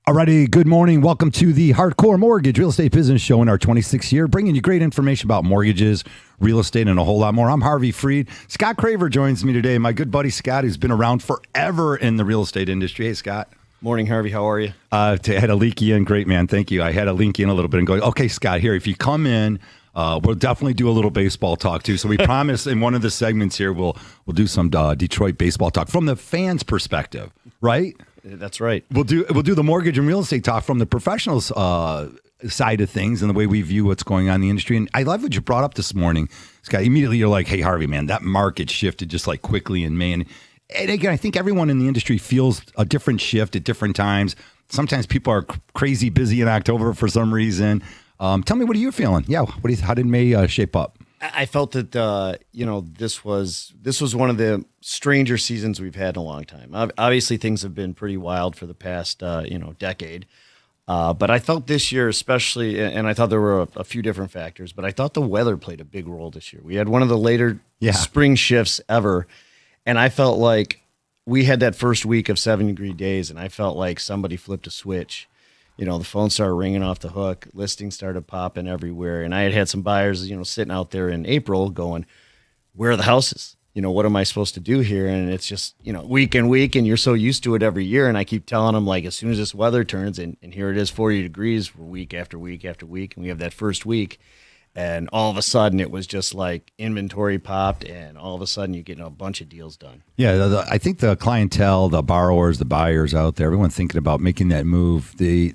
Alrighty, good morning. Welcome to the Hardcore Mortgage Real Estate Business Show in our 26th year, bringing you great information about mortgages, real estate, and a whole lot more. I'm Harvey Freed. Scott Craver joins me today. My good buddy Scott, who's been around forever in the real estate industry. Hey, Scott. Morning, Harvey. How are you? I had to link you in. Great, man. Thank you. I had to link you in a little bit and go, okay, Scott, here, if you come in, we'll definitely do a little baseball talk too. So we promise in one of the segments here, we'll do some Detroit baseball talk from the fans' perspective, right? That's right. We'll do the mortgage and real estate talk from the professionals side of things and the way we view what's going on in the industry. And I love what you brought up this morning, Scott. Immediately you're like, hey, Harvey, man, that market shifted just like quickly in May. And again, I think everyone in the industry feels a different shift at different times. Sometimes people are crazy busy in October for some reason. Tell me, what are you feeling? Yeah, how did May shape up? I felt that this was one of the stranger seasons we've had in a long time. Obviously, things have been pretty wild for the past decade, but I felt this year especially, and I thought there were a few different factors, but I thought the weather played a big role this year. We had one of the later spring shifts ever, and I felt like we had that first week of 7-degree days, and I felt like somebody flipped a switch. The phone started ringing off the hook, listings started popping everywhere. And I had some buyers, sitting out there in April going, where are the houses? What am I supposed to do here? And it's just, week and week, and you're so used to it every year. And I keep telling them, like, as soon as this weather turns, and here it is 40 degrees for week after week after week, and we have that first week. And all of a sudden, it was just like inventory popped, and all of a sudden, you're getting a bunch of deals done. Yeah, I think the clientele, the borrowers, the buyers out there, everyone thinking about making that move, they've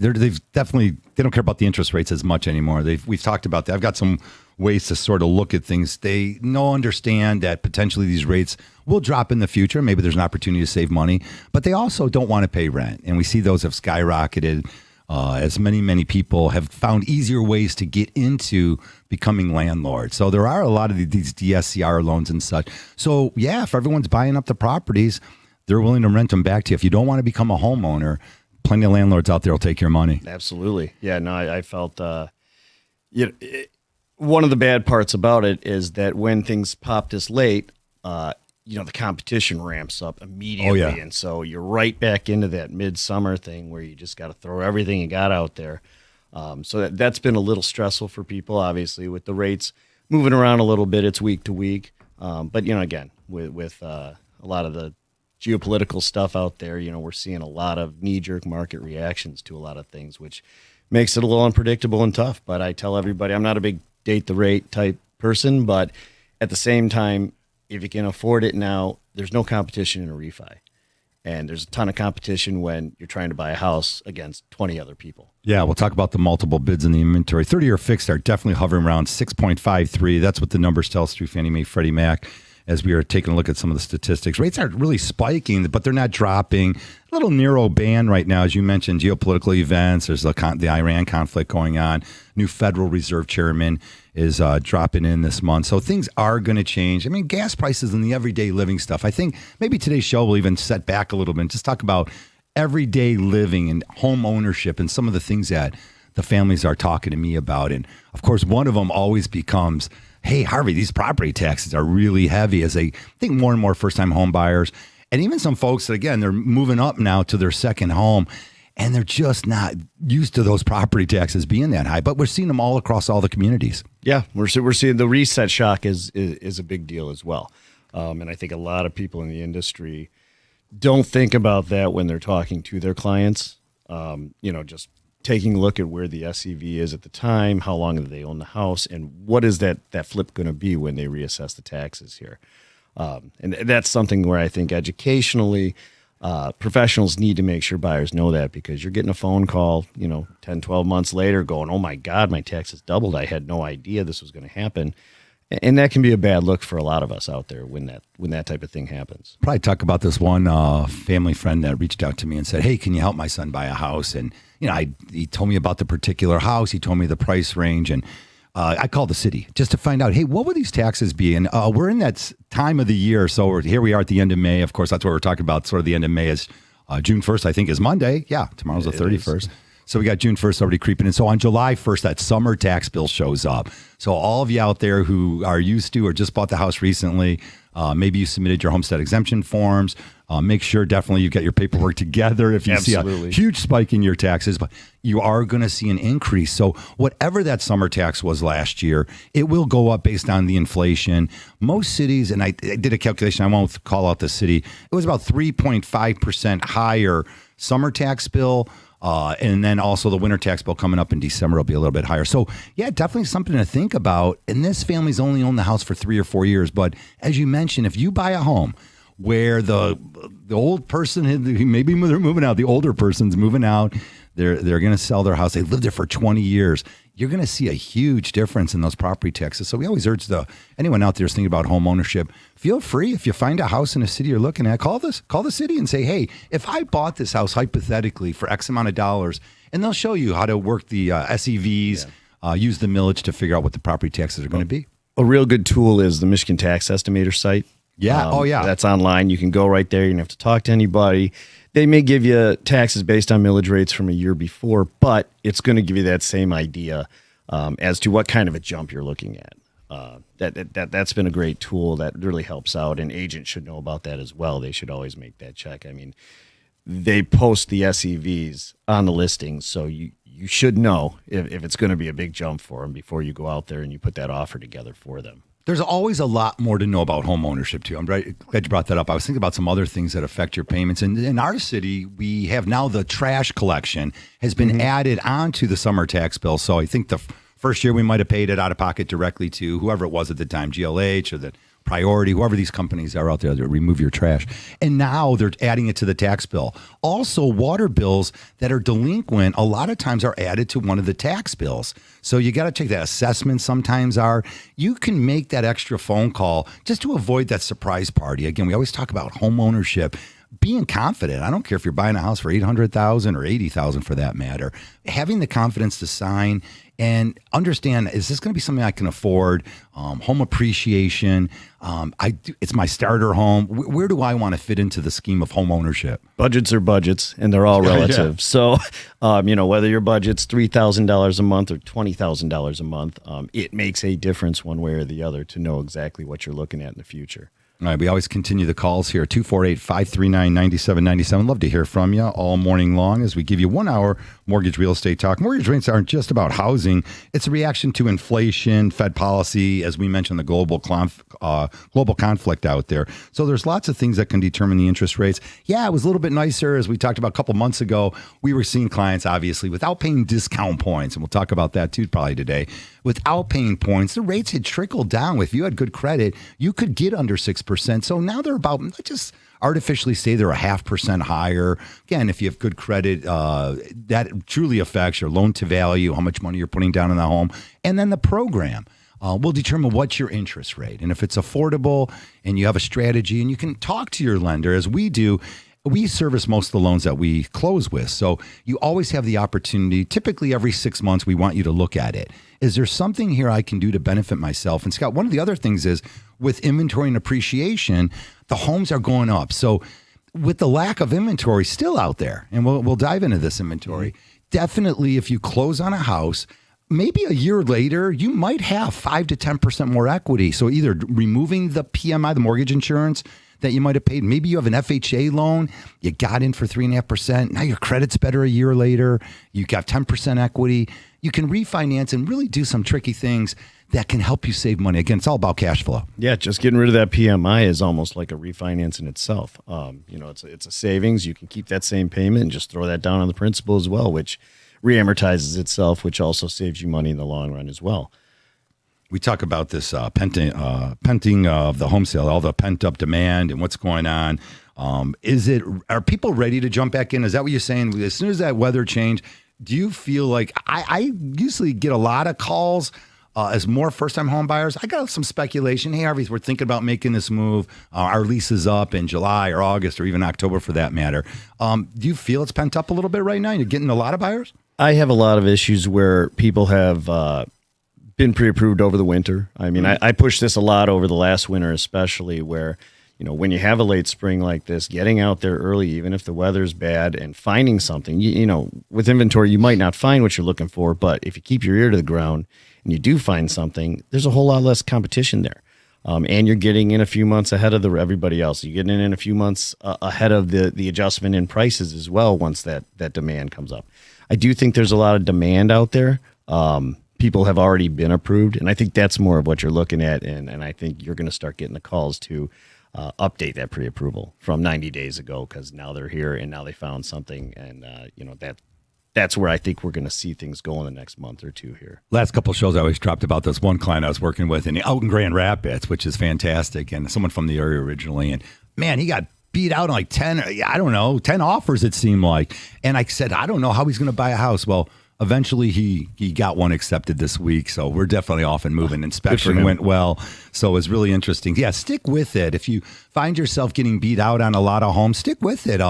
definitely, they don't care about the interest rates as much anymore. We've talked about that. I've got some ways to sort of look at things. They understand that potentially these rates will drop in the future. Maybe there's an opportunity to save money, but they also don't want to pay rent. And we see those have skyrocketed. As many people have found easier ways to get into becoming landlords. So there are a lot of these DSCR loans and such. So yeah, if everyone's buying up the properties, they're willing to rent them back to you. If you don't want to become a homeowner, plenty of landlords out there will take your money. Absolutely. Yeah, no, I felt, one of the bad parts about it is that when things pop this late, the competition ramps up immediately. Oh, yeah. And so you're right back into that midsummer thing where you just got to throw everything you got out there. So that's been a little stressful for people, obviously, with the rates moving around a little bit. It's week to week. But, again, with a lot of the geopolitical stuff out there, we're seeing a lot of knee-jerk market reactions to a lot of things, which makes it a little unpredictable and tough. But I tell everybody I'm not a big date the rate type person, but at the same time, if you can afford it now, there's no competition in a refi. And there's a ton of competition when you're trying to buy a house against 20 other people. Yeah, we'll talk about the multiple bids in the inventory. 30-year fixed are definitely hovering around 6.53. That's what the numbers tell us through Fannie Mae, Freddie Mac, as we are taking a look at some of the statistics. Rates aren't really spiking, but they're not dropping. A little narrow band right now, as you mentioned, geopolitical events. There's the Iran conflict going on. New Federal Reserve chairman is dropping in this month. So things are going to change. I mean, gas prices and the everyday living stuff. I think maybe today's show will even set back a little bit and just talk about everyday living and home ownership and some of the things that the families are talking to me about. And of course, one of them always becomes, hey, Harvey, these property taxes are really heavy, as I think more and more first-time home buyers, and even some folks that, again, they're moving up now to their second home, and they're just not used to those property taxes being that high. But we're seeing them all across all the communities. Yeah, we're seeing the reset shock is a big deal as well. And I think a lot of people in the industry don't think about that when they're talking to their clients. Just taking a look at where the SEV is at the time, how long do they own the house, and what is that flip going to be when they reassess the taxes here. And that's something where I think educationally, professionals need to make sure buyers know that, because you're getting a phone call, 10, 12 months later going, oh my God, my taxes doubled. I had no idea this was going to happen. And that can be a bad look for a lot of us out there when that type of thing happens. Probably talk about this one family friend that reached out to me and said, hey, can you help my son buy a house? And, he told me about the particular house. He told me the price range. And I called the city just to find out, hey, what would these taxes be? And we're in that time of the year. So here we are at the end of May. Of course, that's what we're talking about. Sort of the end of May is June 1st, I think, is Monday. Yeah, tomorrow's the 31st. So we got June 1st already creeping in. So on July 1st, that summer tax bill shows up. So all of you out there who are used to or just bought the house recently, maybe you submitted your homestead exemption forms, Make sure definitely you get your paperwork together if you Absolutely. see a huge spike in your taxes, but you are going to see an increase. So whatever that summer tax was last year, it will go up based on the inflation. Most cities, and I did a calculation, I won't call out the city, it was about 3.5% higher summer tax bill. And then also the winter tax bill coming up in December will be a little bit higher. So yeah, definitely something to think about. And this family's only owned the house for 3 or 4 years. But as you mentioned, if you buy a home where the old person, maybe they're moving out, the older person's moving out, they're going to sell their house. They lived there for 20 years. You're going to see a huge difference in those property taxes. So we always urge anyone out there who's thinking about home ownership, feel free. If you find a house in a city you're looking at, call the city and say, hey, if I bought this house hypothetically for X amount of dollars, and they'll show you how to work the SEVs, use the millage to figure out what the property taxes are going to be. A real good tool is the Michigan Tax Estimator site. Yeah. That's online. You can go right there. You don't have to talk to anybody. They may give you taxes based on millage rates from a year before, but it's going to give you that same idea as to what kind of a jump you're looking at. That's been a great tool that really helps out, and agents should know about that as well. They should always make that check. I mean, they post the SEVs on the listings, so you should know if it's going to be a big jump for them before you go out there and you put that offer together for them. There's always a lot more to know about home ownership, too. I'm glad you brought that up. I was thinking about some other things that affect your payments. And in our city, we have now the trash collection has been added onto the summer tax bill. So I think the first year we might have paid it out of pocket directly to whoever it was at the time, GLH or the Priority, whoever these companies are out there that remove your trash. And now they're adding it to the tax bill. Also, water bills that are delinquent a lot of times are added to one of the tax bills. So you got to check that. Assessments sometimes are. You can make that extra phone call just to avoid that surprise party. Again, we always talk about home ownership. Being confident. I don't care if you're buying a house for $800,000 or $80,000 for that matter. Having the confidence to sign and understand, is this going to be something I can afford? Home appreciation. It's my starter home. Where do I want to fit into the scheme of home ownership? Budgets are budgets, and they're all relative. Yeah. So, whether your budget's $3,000 a month or $20,000 a month, it makes a difference one way or the other to know exactly what you're looking at in the future. All right, we always continue the calls here, 248-539-9797. Love to hear from you all morning long as we give you 1 hour mortgage real estate talk. Mortgage rates aren't just about housing. It's a reaction to inflation, Fed policy, as we mentioned, the global conflict out there. So there's lots of things that can determine the interest rates. Yeah, it was a little bit nicer, as we talked about a couple months ago. We were seeing clients, obviously, without paying discount points, and we'll talk about that too probably today. Without paying points, the rates had trickled down. If you had good credit, you could get under 6%. So now they're about, let's just artificially say they're 0.5% higher. Again, if you have good credit, that truly affects your loan to value, how much money you're putting down in the home. And then the program will determine what's your interest rate. And if it's affordable and you have a strategy and you can talk to your lender, as we do, we service most of the loans that we close with. So you always have the opportunity, typically every 6 months, we want you to look at it. Is there something here I can do to benefit myself? And Scott, one of the other things is with inventory and appreciation, the homes are going up. So with the lack of inventory still out there, and we'll dive into this inventory, definitely if you close on a house, maybe a year later, you might have 5 to 10% more equity. So either removing the PMI, the mortgage insurance, that you might have paid. Maybe you have an FHA loan. You got in for 3.5%. Now your credit's better a year later. You got 10% equity. You can refinance and really do some tricky things that can help you save money. Again, it's all about cash flow. Yeah, just getting rid of that PMI is almost like a refinance in itself. It's a savings. You can keep that same payment and just throw that down on the principal as well, which reamortizes itself, which also saves you money in the long run as well. We talk about this penting of the home sale, all the pent up demand and what's going on. Are people ready to jump back in? Is that what you're saying? As soon as that weather change, do you feel like I usually get a lot of calls as more first time home buyers? I got some speculation. Hey, Harvey, we're thinking about making this move. Our lease is up in July or August or even October for that matter. Do you feel it's pent up a little bit right now? You're getting a lot of buyers? I have a lot of issues where people have been pre-approved over the winter. I mean, I pushed this a lot over the last winter, especially where, when you have a late spring like this, getting out there early, even if the weather's bad, and finding something, with inventory, you might not find what you're looking for, but if you keep your ear to the ground and you do find something, there's a whole lot less competition there. and you're getting in a few months ahead of everybody else. You're getting in a few months ahead of the adjustment in prices as well once that demand comes up. I do think there's a lot of demand out there. People have already been approved, and I think that's more of what you're looking at, and I think you're going to start getting the calls to update that pre-approval from 90 days ago because now they're here and now they found something, and that's where I think we're going to see things go in the next month or two here. Last couple of shows I always dropped about this one client I was working with out in Grand Rapids, which is fantastic, and someone from the area originally, and man, he got beat out on like 10 offers it seemed like, and I said, I don't know how he's going to buy a house. Well, eventually he got one accepted this week, so we're definitely off and moving. Inspection went well, so it was really interesting. Yeah, stick with it. If you find yourself getting beat out on a lot of homes, stick with it.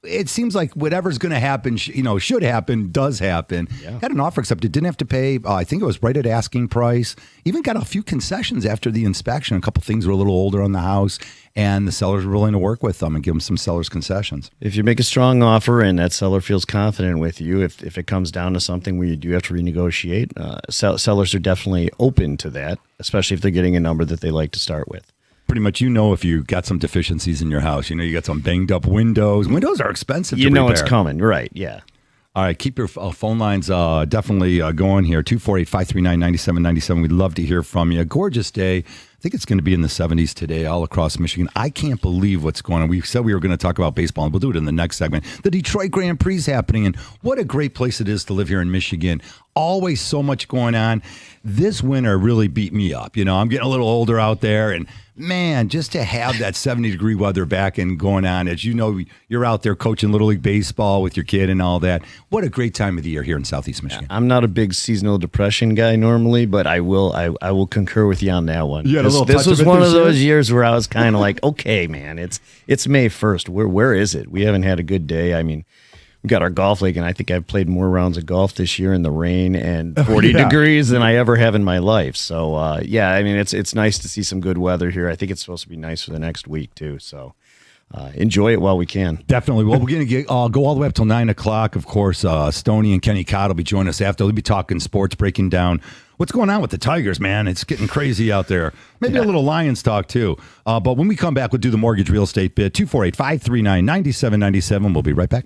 It seems like whatever's going to happen, should happen, does happen. Yeah. Got an offer accepted, didn't have to pay. I think it was right at asking price. Even got a few concessions after the inspection. A couple things were a little older on the house, and the sellers were willing to work with them and give them some seller's concessions. If you make a strong offer and that seller feels confident with you, if it comes down to something where you do have to renegotiate, sellers are definitely open to that, especially if they're getting a number that they like to start with. Pretty much, if you got some deficiencies in your house, you got some banged up windows. Windows are expensive to repair. It's coming, right? Yeah. All right, keep your phone lines definitely going here. 248-539-9797. We'd love to hear from you. Gorgeous day. I think it's going to be in the 70s today all across Michigan. I can't believe what's going on. We said we were going to talk about baseball, and we'll do it in the next segment. The Detroit Grand Prix is happening, and what a great place it is to live here in Michigan. Always so much going on. This winter really beat me up. I'm getting a little older out there, and man, just to have that 70-degree weather back and going on, as you're out there coaching Little League Baseball with your kid and all that. What a great time of the year here in Southeast Michigan. I'm not a big seasonal depression guy normally, but I will concur with you on that one. This was one of those years where I was kind of like, okay, man, it's May 1st. Where is it? We haven't had a good day. I mean, we got our golf league, and I think I've played more rounds of golf this year in the rain and 40 degrees than I ever have in my life. So, I mean, it's nice to see some good weather here. I think it's supposed to be nice for the next week, too. So enjoy it while we can. Definitely. Well, we're going to go all the way up till 9 o'clock. Of course, Stoney and Kenny Cott will be joining us after. They'll be talking sports, breaking down what's going on with the Tigers, man. It's getting crazy out there. Maybe a little Lions talk, too. But when we come back, we'll do the mortgage real estate bid. 248-539-9797. We'll be right back.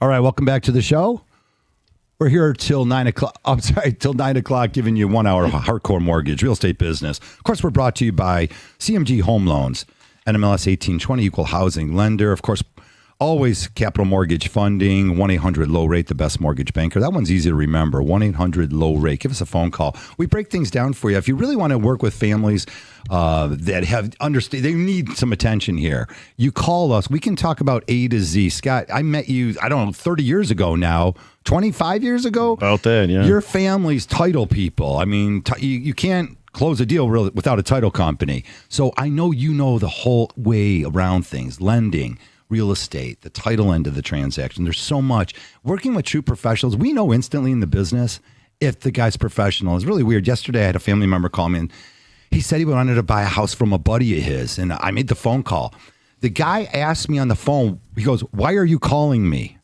All right, welcome back to the show. We're here till 9 o'clock. I'm sorry, till 9 o'clock, giving you 1 hour hardcore mortgage, real estate business. Of course, we're brought to you by CMG Home Loans, NMLS 1820, equal housing lender. Of course, always capital mortgage funding, 1-800-LOW-RATE, the best mortgage banker. That one's easy to remember, 1-800-LOW-RATE. Give us a phone call. We break things down for you. If you really want to work with families that have understand, they need some attention here. You call us. We can talk about A to Z. Scott, I met you, 30 years ago now, 25 years ago? About that, yeah. Your family's title people. I mean, you can't close a deal really without a title company. So I know you know the whole way around things, lending, real estate, the title end of the transaction. There's so much. Working with true professionals, we know instantly in the business if the guy's professional. It's really weird. Yesterday, I had a family member call me, and he said he wanted to buy a house from a buddy of his, and I made the phone call. The guy asked me on the phone, he goes, "Why are you calling me?"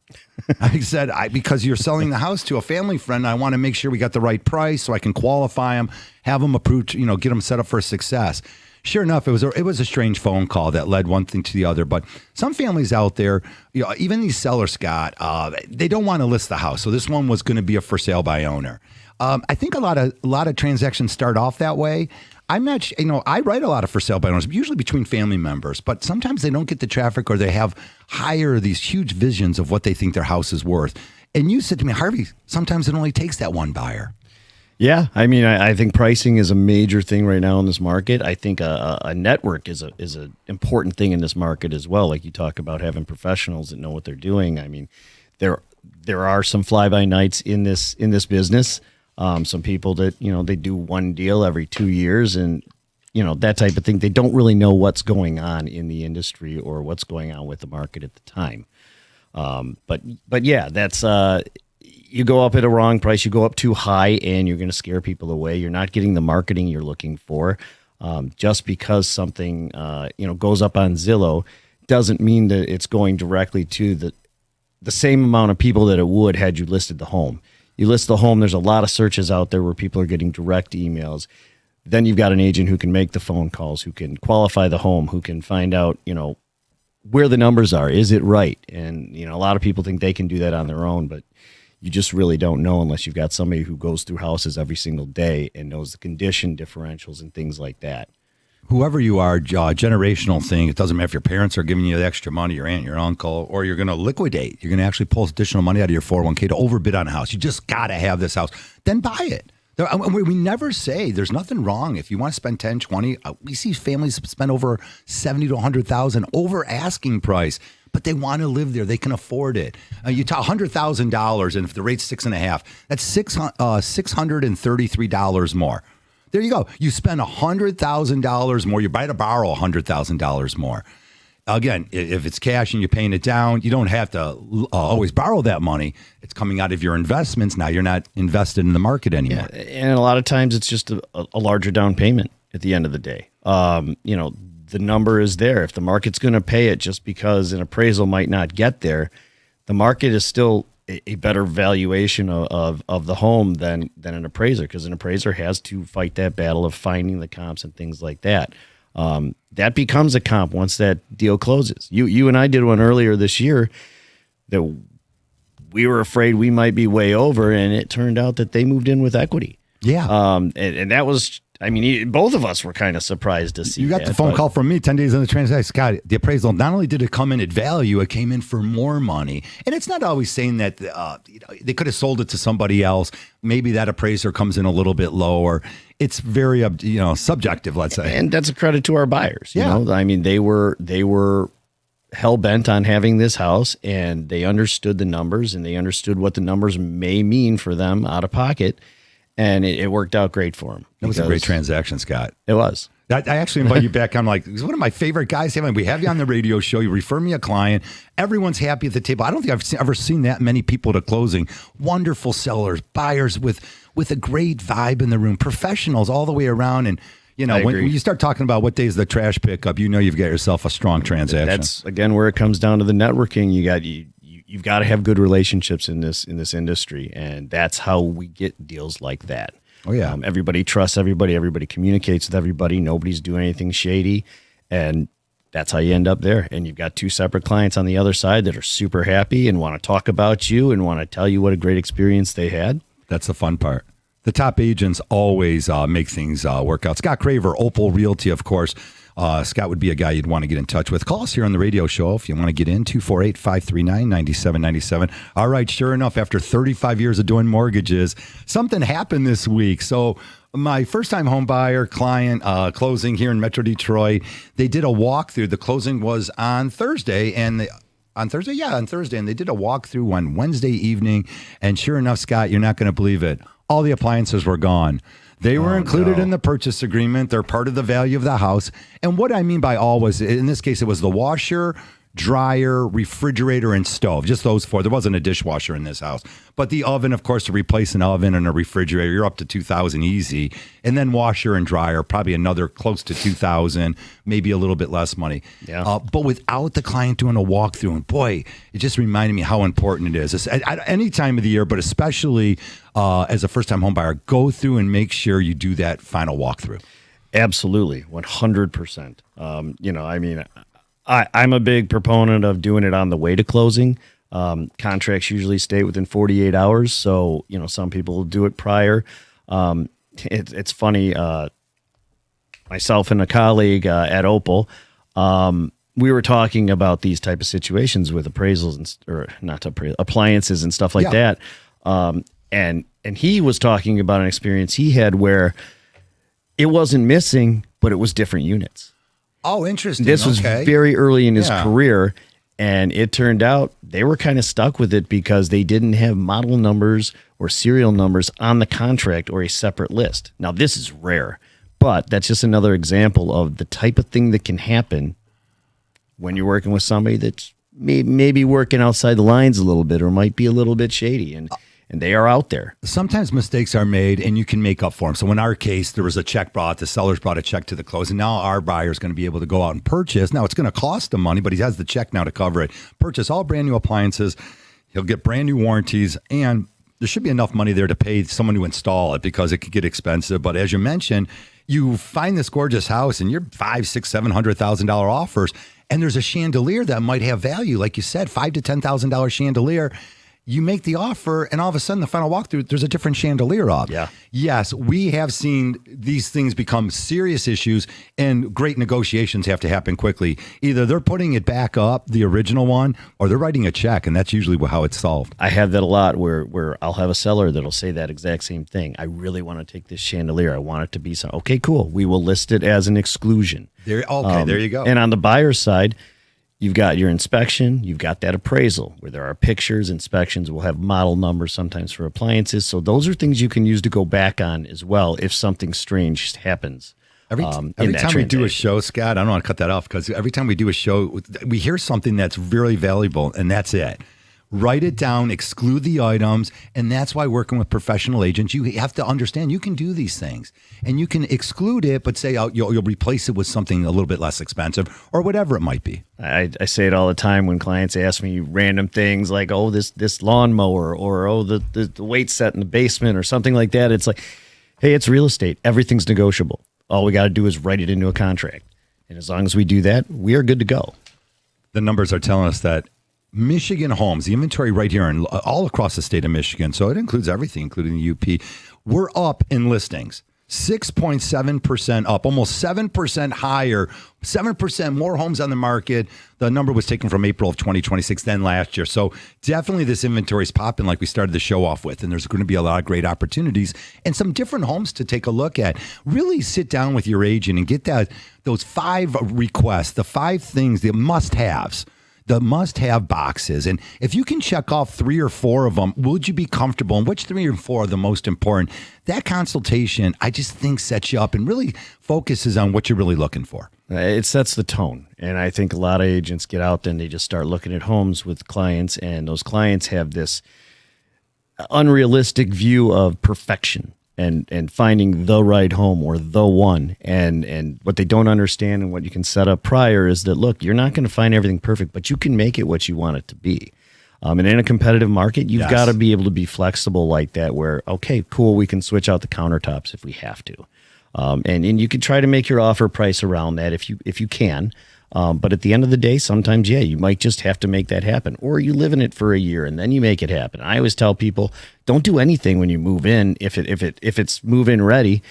I said, because you're selling the house to a family friend. I want to make sure we got the right price so I can qualify him, have him approved, get him set up for success. Sure enough, it was a strange phone call that led one thing to the other. But some families out there, even these sellers, Scott, they don't want to list the house. So this one was going to be a for sale by owner. I think a lot of transactions start off that way. I'm not, I write a lot of for sale by owners, usually between family members, but sometimes they don't get the traffic or they have these huge visions of what they think their house is worth. And you said to me, Harvey, sometimes it only takes that one buyer. Yeah, I mean, I think pricing is a major thing right now in this market. I think a network is an important thing in this market as well. Like you talk about having professionals that know what they're doing. I mean, there are some fly-by-nights in this business. Some people that they do one deal every 2 years, and that type of thing. They don't really know what's going on in the industry or what's going on with the market at the time. But yeah, that's. You go up at a wrong price, you go up too high, and you're going to scare people away. You're not getting the marketing you're looking for. Just because something goes up on Zillow doesn't mean that it's going directly to the same amount of people that it would had you listed the home. You list the home, there's a lot of searches out there where people are getting direct emails. Then you've got an agent who can make the phone calls, who can qualify the home, who can find out, where the numbers are. Is it right? And, a lot of people think they can do that on their own, but you just really don't know unless you've got somebody who goes through houses every single day and knows the condition differentials and things like that. Whoever you are, generational thing, it doesn't matter if your parents are giving you the extra money, your aunt, your uncle, or you're going to liquidate. You're going to actually pull additional money out of your 401k to overbid on a house. You just got to have this house. Then buy it. We never say there's nothing wrong. If you want to spend 10, 20, we see families spend over 70 to 100,000 over asking price. But they want to live there. They can afford it. You talk $100,000, and if the rate's 6.5, that's $633 more. There you go. You spend $100,000 more. You buy to borrow $100,000 more. Again, if it's cash and you're paying it down, you don't have to always borrow that money. It's coming out of your investments. Now you're not invested in the market anymore. Yeah, and a lot of times it's just a larger down payment at the end of the day. The number is there. If the market's going to pay it just because an appraisal might not get there, the market is still a better valuation of the home than an appraiser, because an appraiser has to fight that battle of finding the comps and things like that. That becomes a comp once that deal closes. You and I did one earlier this year that we were afraid we might be way over, and it turned out that they moved in with equity. Yeah. And that was, both of us were kind of surprised to see. You got the phone call from me 10 days in the transaction. Scott, the appraisal, not only did it come in at value, it came in for more money. And it's not always saying that they could have sold it to somebody else. Maybe that appraiser comes in a little bit lower. It's very subjective, let's say. And that's a credit to our buyers. Yeah. They were hell bent on having this house, and they understood the numbers, and they understood what the numbers may mean for them out of pocket. And it worked out great for him. It was a great transaction, Scott. It was. I actually invite you back. I'm like, he's one of my favorite guys. We have you on the radio show. You refer me a client. Everyone's happy at the table. I don't think I've ever seen that many people to closing. Wonderful sellers, buyers with a great vibe in the room, professionals all the way around. And, when you start talking about what days the trash pickup, you've got yourself a strong transaction. That's, again, where it comes down to the networking. You've got to have good relationships in this industry, and that's how we get deals like that. Oh yeah, everybody trusts everybody. Everybody communicates with everybody. Nobody's doing anything shady, and that's how you end up there. And you've got two separate clients on the other side that are super happy and want to talk about you and want to tell you what a great experience they had. That's the fun part. The top agents always make things work out. Scott Craver, Opul Realty, of course. Scott would be a guy you'd want to get in touch with. Call us here on the radio show if you want to get in, 248-539-9797. All right, sure enough, after 35 years of doing mortgages, something happened this week. So my first-time home buyer client closing here in Metro Detroit, they did a walkthrough. The closing was on Thursday, and on Thursday, and they did a walkthrough on Wednesday evening, and sure enough, Scott, you're not going to believe it. All the appliances were gone. They were included in the purchase agreement. They're part of the value of the house. And what I mean by all was, in this case, it was the washer, dryer, refrigerator, and stove. Just those four. There wasn't a dishwasher in this house. But the oven, of course, to replace an oven and a refrigerator, you're up to $2,000 easy. And then washer and dryer, probably another close to $2,000, maybe a little bit less money. Yeah. But without the client doing a walkthrough, and boy, it just reminded me how important it is. It's at any time of the year, but especially as a first-time home buyer, go through and make sure you do that final walkthrough. Absolutely, 100%. I'm a big proponent of doing it on the way to closing. Contracts usually stay within 48 hours, so some people will do it prior. It's funny. Myself and a colleague at Opul, we were talking about these type of situations with appraisals appliances and stuff like that. And he was talking about an experience he had where it wasn't missing, but it was different units. Oh, interesting. This was very early in his career, and it turned out they were kind of stuck with it because they didn't have model numbers or serial numbers on the contract or a separate list. Now, this is rare, but that's just another example of the type of thing that can happen when you're working with somebody that's maybe working outside the lines a little bit or might be a little bit shady. And they are out there. Sometimes mistakes are made and you can make up for them. So in our case, there was a check the sellers brought a check to the close, and now our buyer is going to be able to go out and purchase. Now it's going to cost him money, but he has the check now to cover it. Purchase all brand new appliances. He'll get brand new warranties, and there should be enough money there to pay someone to install it because it could get expensive. But as you mentioned, you find this gorgeous house and you're $500,000, $600,000, $700,000 offers, and there's a chandelier that might have value. Like you said, $5,000 to $10,000 chandelier. You make the offer, and all of a sudden, the final walkthrough, there's a different chandelier up. Yeah. Yes, we have seen these things become serious issues, and great negotiations have to happen quickly. Either they're putting it back up, the original one, or they're writing a check, and that's usually how it's solved. I have that a lot where I'll have a seller that'll say that exact same thing. I really want to take this chandelier. I want it to be some. Okay, cool. We will list it as an exclusion. There you go. And on the buyer's side, you've got your inspection, you've got that appraisal where there are pictures, inspections, we'll have model numbers sometimes for appliances. So those are things you can use to go back on as well if something strange happens. Every time we do a show, Scott, I don't want to cut that off because every time we do a show, we hear something that's really valuable, and that's it. Write it down, exclude the items, and that's why working with professional agents, you have to understand you can do these things, and you can exclude it, but say you'll replace it with something a little bit less expensive or whatever it might be. I say it all the time when clients ask me random things like, oh, this lawnmower or, oh, the weight set in the basement or something like that. It's like, hey, it's real estate. Everything's negotiable. All we got to do is write it into a contract. And as long as we do that, we are good to go. The numbers are telling us that Michigan homes, the inventory right here and all across the state of Michigan, so it includes everything, including the UP, we're up in listings. 6.7% up, almost 7% higher, 7% more homes on the market. The number was taken from April of 2026 than last year. So definitely this inventory is popping like we started the show off with, and there's going to be a lot of great opportunities and some different homes to take a look at. Really sit down with your agent and get those 5 requests, the 5 things, the must-haves. The must-have boxes. And if you can check off 3 or 4 of them, would you be comfortable? And which 3 or 4 are the most important? That consultation, I just think, sets you up and really focuses on what you're really looking for. It sets the tone. And I think a lot of agents get out there and they just start looking at homes with clients, and those clients have this unrealistic view of perfection and finding the right home or the one. And what they don't understand and what you can set up prior is that, look, you're not going to find everything perfect, but you can make it what you want it to be. And in a competitive market, you've got to be able to be flexible like that where, okay, cool, we can switch out the countertops if we have to. And you can try to make your offer price around that if you can. But at the end of the day, sometimes, yeah, you might just have to make that happen, or you live in it for a year and then you make it happen. I always tell people, don't do anything when you move in. If it's move in ready,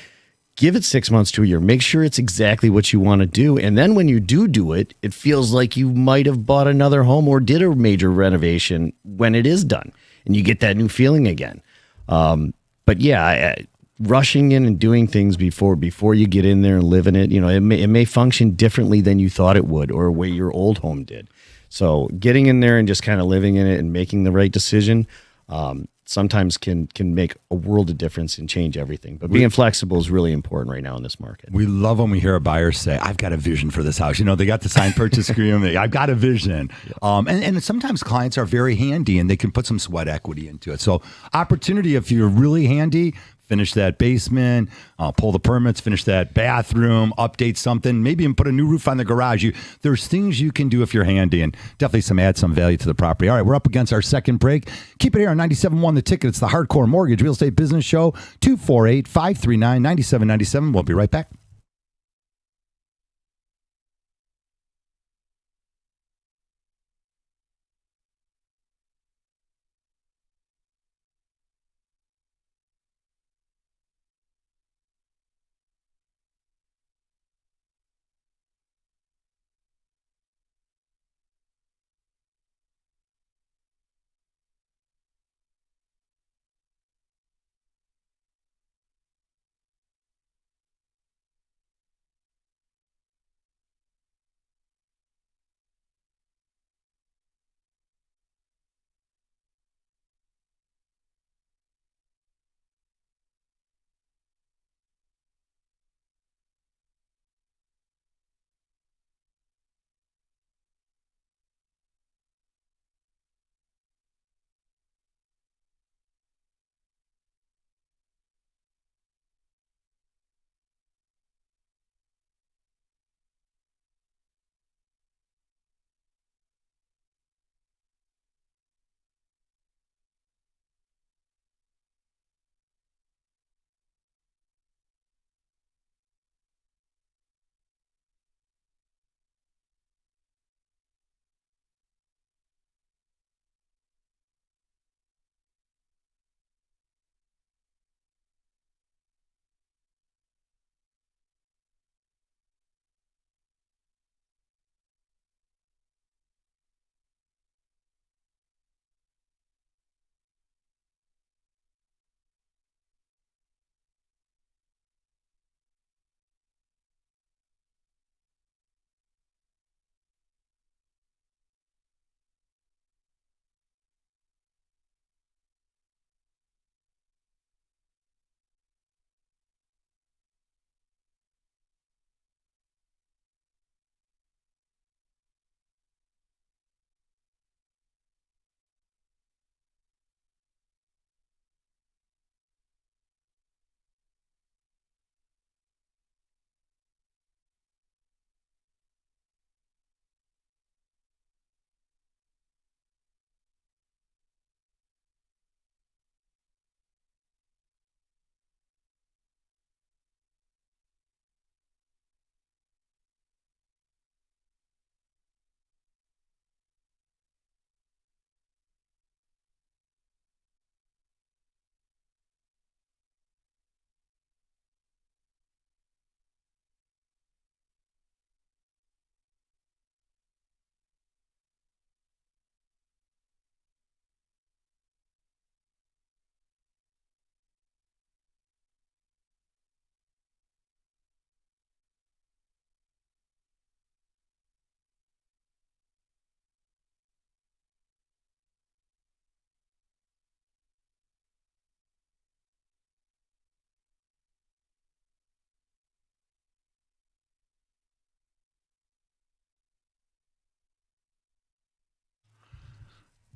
give it 6 months to a year. Make sure it's exactly what you want to do. And then when you do it, it feels like you might have bought another home or did a major renovation when it is done. And you get that new feeling again. But yeah, rushing in and doing things before you get in there and live in it, it may function differently than you thought it would or the way your old home did. So getting in there and just kind of living in it and making the right decision, sometimes can make a world of difference and change everything. But being flexible is really important right now in this market. We love when we hear a buyer say, I've got a vision for this house. They got the signed purchase agreement. I've got a vision. Yeah. And sometimes clients are very handy and they can put some sweat equity into it. So opportunity, if you're really handy, finish that basement, pull the permits, finish that bathroom, update something, maybe even put a new roof on the garage. There's things you can do if you're handy, and definitely add some value to the property. All right, we're up against our second break. Keep it here on 97.1 The Ticket. It's the Hardcore Mortgage Real Estate Business Show, 248-539-9797. We'll be right back.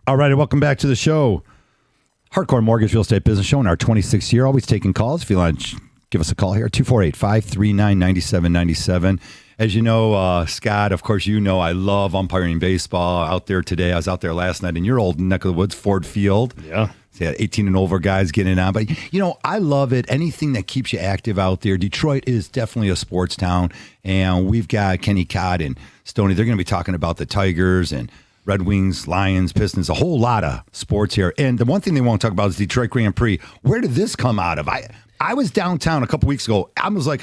All right, and welcome back to the show. Hardcore Mortgage Real Estate Business Show in our 26th year. Always taking calls. If you want to give us a call here, 248-539-9797. As you know, Scott, of course, I love umpiring baseball out there today. I was out there last night in your old neck of the woods, Ford Field. Yeah. 18 and over guys getting on. But, I love it. Anything that keeps you active out there. Detroit is definitely a sports town. And we've got Kenny Cott and Stoney. They're going to be talking about the Tigers and Red Wings, Lions, Pistons, a whole lot of sports here. And the one thing they won't talk about is Detroit Grand Prix. Where did this come out of? I was downtown a couple weeks ago. I was like,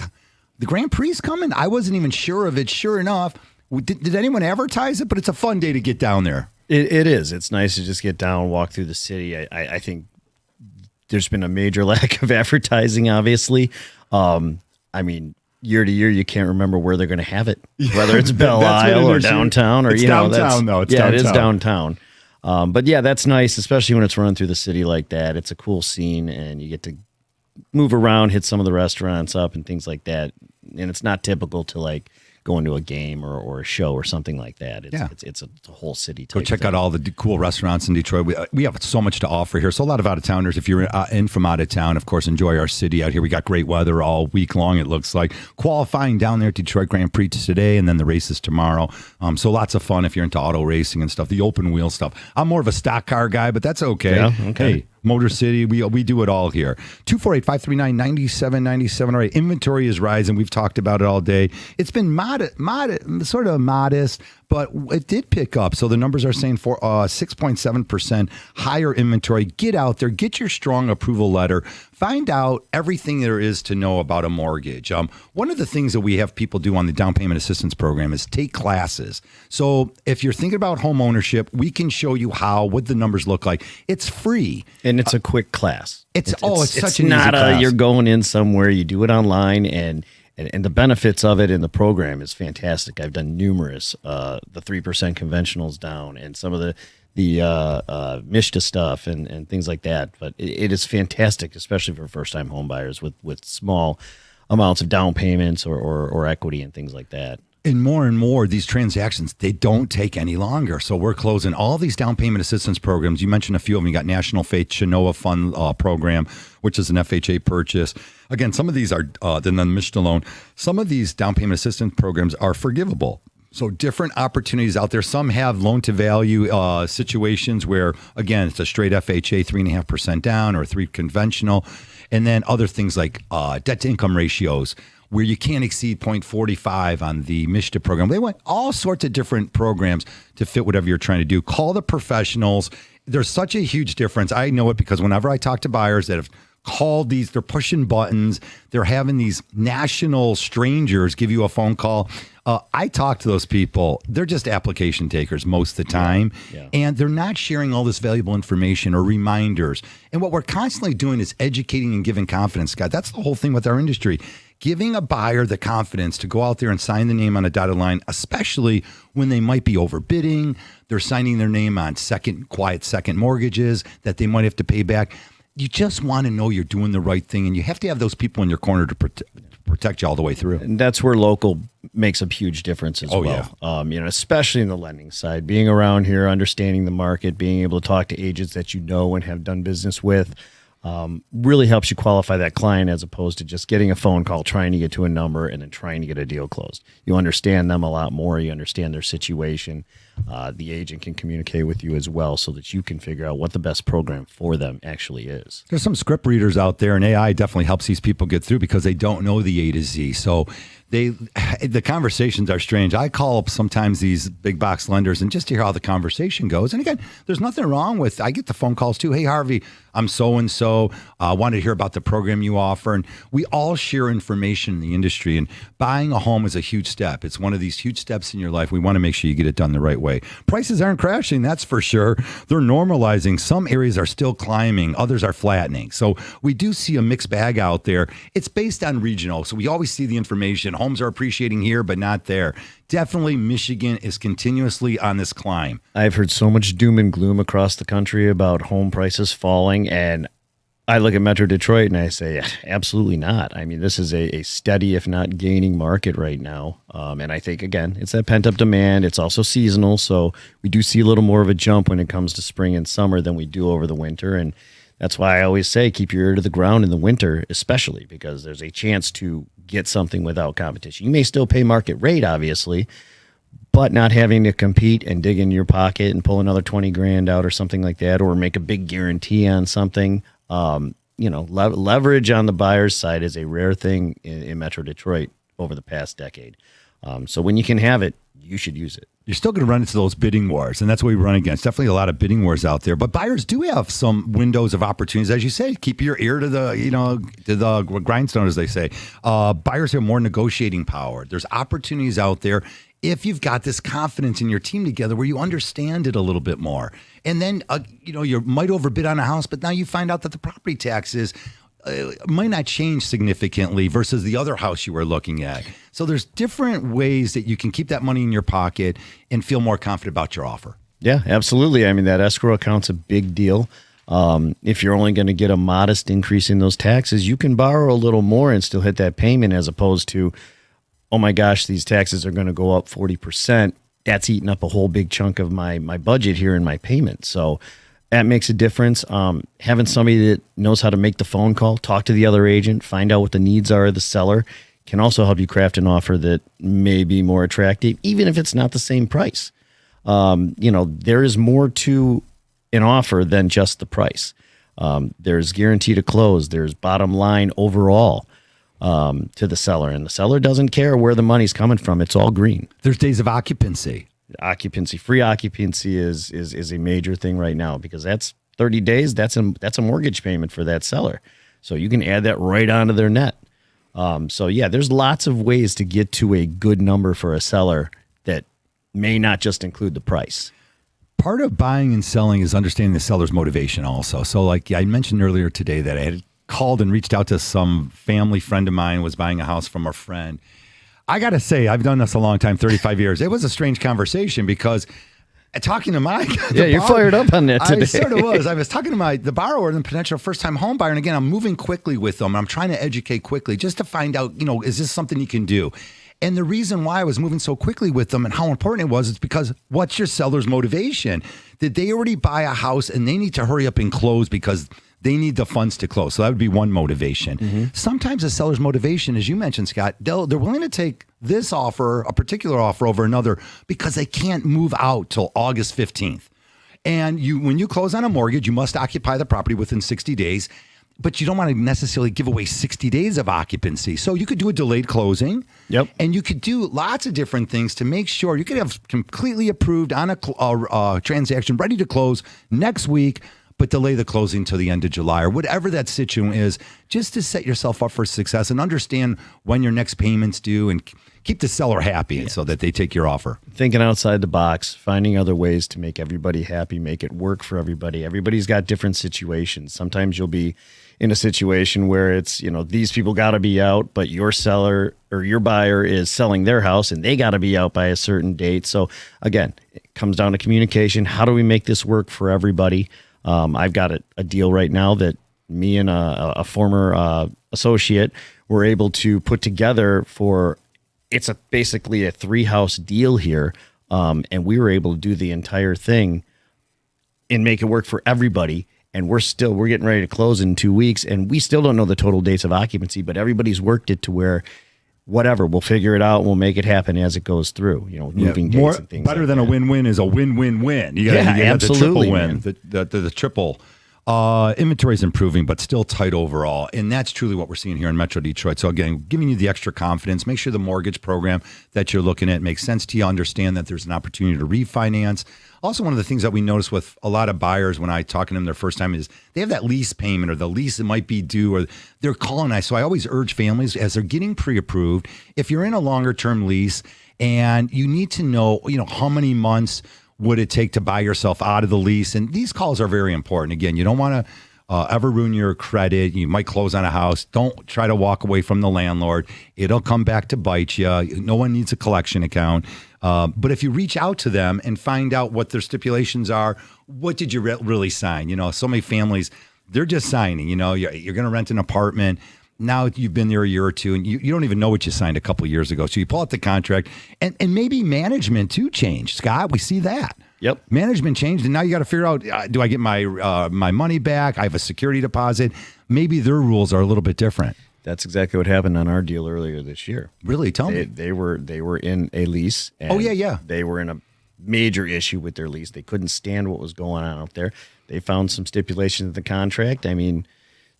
the Grand Prix is coming? I wasn't even sure of it. Sure enough, did anyone advertise it? But it's a fun day to get down there. It is. It's nice to just get down, walk through the city. I think there's been a major lack of advertising, obviously. Year to year, you can't remember where they're going to have it, whether it's Belle Isle or downtown, or it's downtown, though. It's downtown. It is downtown. But yeah, that's nice, especially when it's run through the city like that. It's a cool scene, and you get to move around, hit some of the restaurants up, and things like that. And it's not typical to like going to a game or a show or something like that. It's a whole city type. Go check out all the cool restaurants in Detroit. We have so much to offer here. So a lot of out-of-towners, if you're in from out of town, of course, enjoy our city out here. We got great weather all week long, it looks like. Qualifying down there at Detroit Grand Prix today, and then the races tomorrow. So lots of fun if you're into auto racing and stuff, the open wheel stuff. I'm more of a stock car guy, but that's okay. Yeah, okay. Hey, Motor City, we do it all here. 248-539-9797. All right, inventory is rising. We've talked about it all day. It's been sort of modest, but it did pick up. So the numbers are saying for 6.7% higher inventory. Get out there, get your strong approval letter, find out everything there is to know about a mortgage. One of the things that we have people do on the down payment assistance program is take classes. So if you're thinking about home ownership, we can show you what the numbers look like. It's free. And it's a quick class. It's such an not easy class. You're going in somewhere, you do it online, and the benefits of it in the program is fantastic. I've done numerous, the 3% conventionals down, and some of the Mishta stuff and things like that. But it is fantastic, especially for first-time home buyers with small amounts of down payments or equity and things like that. And more, these transactions, they don't take any longer. So we're closing all these down payment assistance programs. You mentioned a few of them. You got National Faith Chenoa Fund program, which is an FHA purchase. Again, some of these are, the Mishta loan. Some of these down payment assistance programs are forgivable. So different opportunities out there. Some have loan to value situations where, again, it's a straight FHA, 3.5% down or 3 conventional. And then other things like debt to income ratios, where you can't exceed 0.45 on the Mishta program. They want all sorts of different programs to fit whatever you're trying to do. Call the professionals. There's such a huge difference. I know it because whenever I talk to buyers that have called these, they're pushing buttons. They're having these national strangers give you a phone call. I talk to those people. They're just application takers most of the time. Yeah. And they're not sharing all this valuable information or reminders. And what we're constantly doing is educating and giving confidence, Scott. That's the whole thing with our industry. Giving a buyer the confidence to go out there and sign the name on a dotted line, especially when they might be overbidding. They're signing their name on quiet second mortgages that they might have to pay back. You just want to know you're doing the right thing, and you have to have those people in your corner to protect you all the way through. And that's where local makes a huge difference as well. Yeah. Especially in the lending side, being around here, understanding the market, being able to talk to agents that you know and have done business with, really helps you qualify that client as opposed to just getting a phone call, trying to get to a number, and then trying to get a deal closed. You understand them a lot more. You understand their situation. The agent can communicate with you as well so that you can figure out what the best program for them actually is. There's some script readers out there, and AI definitely helps these people get through because they don't know the A to Z. So the conversations are strange. I call up sometimes these big box lenders and just to hear how the conversation goes. And again, there's nothing wrong with, I get the phone calls too. Hey, Harvey, I'm so-and-so. I wanted to hear about the program you offer. And we all share information in the industry. And buying a home is a huge step. It's one of these huge steps in your life. We want to make sure you get it done the right way. Prices aren't crashing, that's for sure. They're normalizing. Some areas are still climbing. Others are flattening. So we do see a mixed bag out there. It's based on regional. So we always see the information. Homes are appreciating here, but not there. Definitely Michigan is continuously on this climb. I've heard so much doom and gloom across the country about home prices falling, and I look at Metro Detroit and I say, absolutely not. I mean, this is a steady, if not gaining market right now. And I think, again, it's that pent-up demand. It's also seasonal, so we do see a little more of a jump when it comes to spring and summer than we do over the winter. And that's why I always say keep your ear to the ground in the winter, especially because there's a chance to get something without competition. You may still pay market rate, obviously, but not having to compete and dig in your pocket and pull another 20 grand out or something like that, or make a big guarantee on something. Leverage on the buyer's side is a rare thing in Metro Detroit over the past decade. So when you can have it, you should use it. You're still going to run into those bidding wars, and that's what we run against. Definitely a lot of bidding wars out there, but buyers do have some windows of opportunities, as you say. Keep your ear to the grindstone, as they say. Buyers have more negotiating power. There's opportunities out there if you've got this confidence in your team together where you understand it a little bit more. And then you might overbid on a house, but now you find out that the property taxes might not change significantly versus the other house you were looking at. So there's different ways that you can keep that money in your pocket and feel more confident about your offer. Yeah, absolutely. I mean, that escrow account's a big deal. If you're only going to get a modest increase in those taxes, you can borrow a little more and still hit that payment, as opposed to, oh my gosh, these taxes are going to go up 40%. That's eating up a whole big chunk of my budget here in my payment. So that makes a difference. Having somebody that knows how to make the phone call, talk to the other agent, find out what the needs are of the seller, can also help you craft an offer that may be more attractive, even if it's not the same price. There is more to an offer than just the price. There's guarantee to close. There's bottom line overall to the seller, and the seller doesn't care where the money's coming from. It's all green. There's days of occupancy. Free occupancy is a major thing right now, because that's 30 days. That's a mortgage payment for that seller. So you can add that right onto their net. There's lots of ways to get to a good number for a seller that may not just include the price. Part of buying and selling is understanding the seller's motivation also. So like I mentioned earlier today that I had called and reached out to some family friend of mine, was buying a house from a friend. I got to say, I've done this a long time, 35 years. It was a strange conversation because talking to my... you're fired up on that today. I sort of was. I was talking to the borrower, the potential first-time home buyer, and again, I'm moving quickly with them. I'm trying to educate quickly just to find out, is this something you can do? And the reason why I was moving so quickly with them and how important it was is because what's your seller's motivation? Did they already buy a house and they need to hurry up and close because they need the funds to close? So that would be one motivation. Mm-hmm. Sometimes a seller's motivation, as you mentioned, Scott, they're willing to take this offer, a particular offer, over another because they can't move out till August 15th. And when you close on a mortgage, you must occupy the property within 60 days. But you don't want to necessarily give away 60 days of occupancy. So you could do a delayed closing. Yep. And you could do lots of different things to make sure you could have completely approved on a transaction ready to close next week, but delay the closing till the end of July or whatever that situation is, just to set yourself up for success and understand when your next payment's due and keep the seller happy so that they take your offer. Thinking outside the box, finding other ways to make everybody happy, make it work for everybody. Everybody's got different situations. Sometimes you'll be in a situation where it's, these people got to be out, but your seller or your buyer is selling their house and they got to be out by a certain date. So again, it comes down to communication. How do we make this work for everybody? I've got a deal right now that me and a former associate were able to put together for. It's basically a 3-house deal here, and we were able to do the entire thing and make it work for everybody. And we're getting ready to close in 2 weeks, and we still don't know the total dates of occupancy, but everybody's worked it to where whatever, we'll figure it out and we'll make it happen as it goes through, moving dates and things. Better than a win-win is a win-win-win. You got absolutely, the triple win, the triple. Inventory is improving, but still tight overall. And that's truly what we're seeing here in Metro Detroit. So again, giving you the extra confidence, make sure the mortgage program that you're looking at makes sense to you. Understand that there's an opportunity to refinance. Also, one of the things that we notice with a lot of buyers when I talk to them their first time is they have that lease payment or the lease that might be due or they're calling. So I always urge families as they're getting pre-approved, if you're in a longer term lease and you need to know, how many months would it take to buy yourself out of the lease? And these calls are very important. Again, you don't want to ever ruin your credit. You might close on a house. Don't try to walk away from the landlord. It'll come back to bite you. No one needs a collection account. But if you reach out to them and find out what their stipulations are, what did you really sign? So many families, they're just signing. You're going to rent an apartment. Now you've been there a year or two and you don't even know what you signed a couple of years ago. So you pull out the contract and maybe management too changed. Scott, we see that. Yep. Management changed and now you got to figure out, do I get my money back? I have a security deposit. Maybe their rules are a little bit different. That's exactly what happened on our deal earlier this year. Really? Tell me. They were in a lease. And Oh, yeah. They were in a major issue with their lease. They couldn't stand what was going on out there. They found some stipulations in the contract. I mean,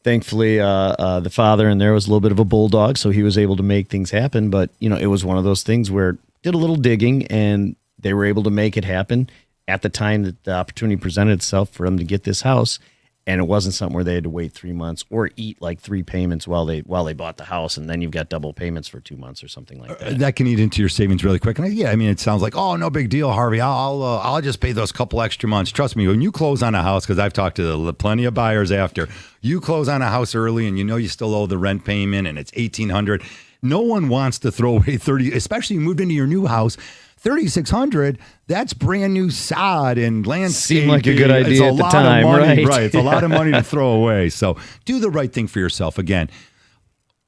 thankfully, the father in there was a little bit of a bulldog, so he was able to make things happen. But, it was one of those things where did a little digging, and they were able to make it happen at the time that the opportunity presented itself for them to get this house. And it wasn't something where they had to wait 3 months or eat like 3 payments while they bought the house, and then you've got double payments for 2 months or something like that. That can eat into your savings really quick. And it sounds like, oh, no big deal, Harvey. I'll just pay those couple extra months. Trust me, when you close on a house, because I've talked to plenty of buyers after, you close on a house early and you still owe the rent payment and it's $1,800. No one wants to throw away 30, especially you moved into your new house. $3,600, that's brand new sod and landscaping. Seemed like a good idea at the time, right? It's a lot of money to throw away. So do the right thing for yourself. Again,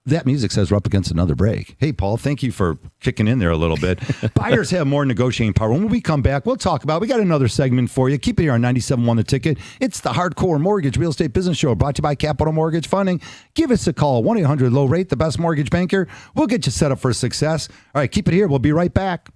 that music says we're up against another break. Hey, Paul, thank you for kicking in there a little bit. Buyers have more negotiating power. When we come back, we'll talk about, we got another segment for you. Keep it here on 97.1 The Ticket. It's the Hardcore Mortgage Real Estate Business Show brought to you by Capital Mortgage Funding. Give us a call, 1-800-LOW-RATE, the best mortgage banker. We'll get you set up for success. All right, keep it here. We'll be right back.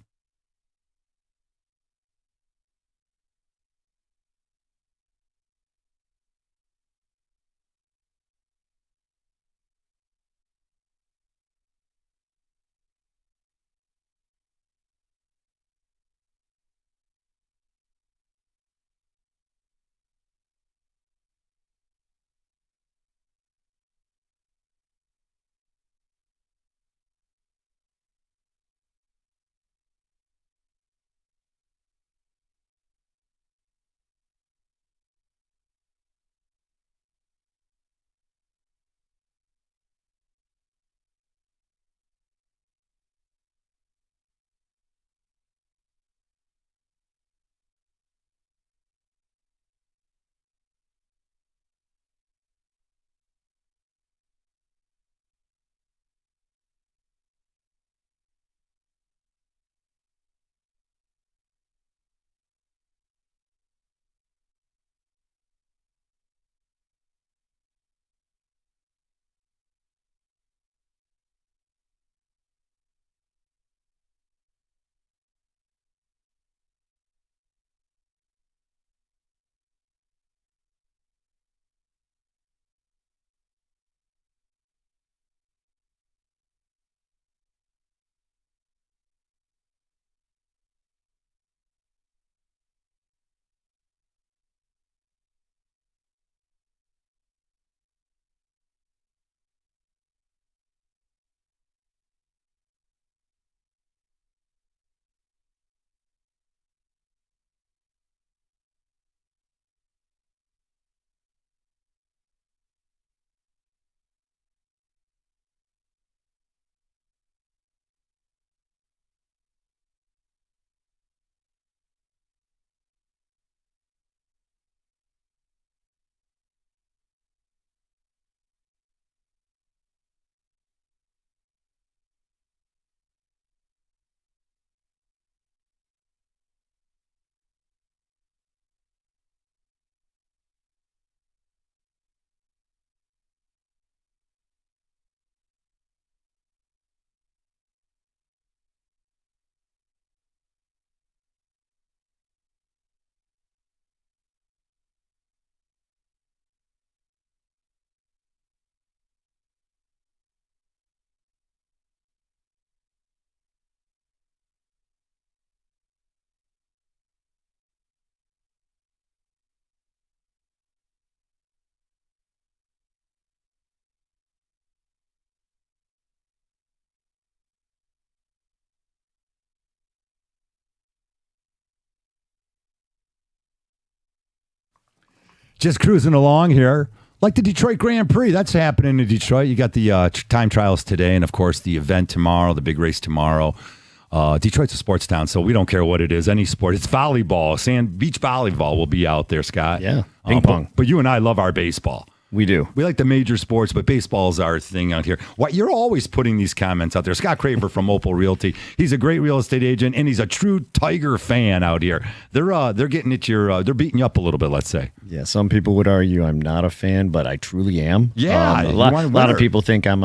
Just cruising along here. Like the Detroit Grand Prix, that's happening in Detroit. You got the time trials today, and of course the event tomorrow, the big race tomorrow. Detroit's a sports town, so we don't care what it is, any sport. It's volleyball, beach volleyball will be out there, Scott. Yeah, ping pong. But you and I love our baseball. We do. We like the major sports, but baseball's our thing out here. What you're always putting these comments out there. Scott Craver from Opul Realty. He's a great real estate agent, and he's a true Tiger fan out here. They're getting at your they're beating you up a little bit, let's say. Yeah, some people would argue I'm not a fan, but I truly am. Yeah, a lot of people think I'm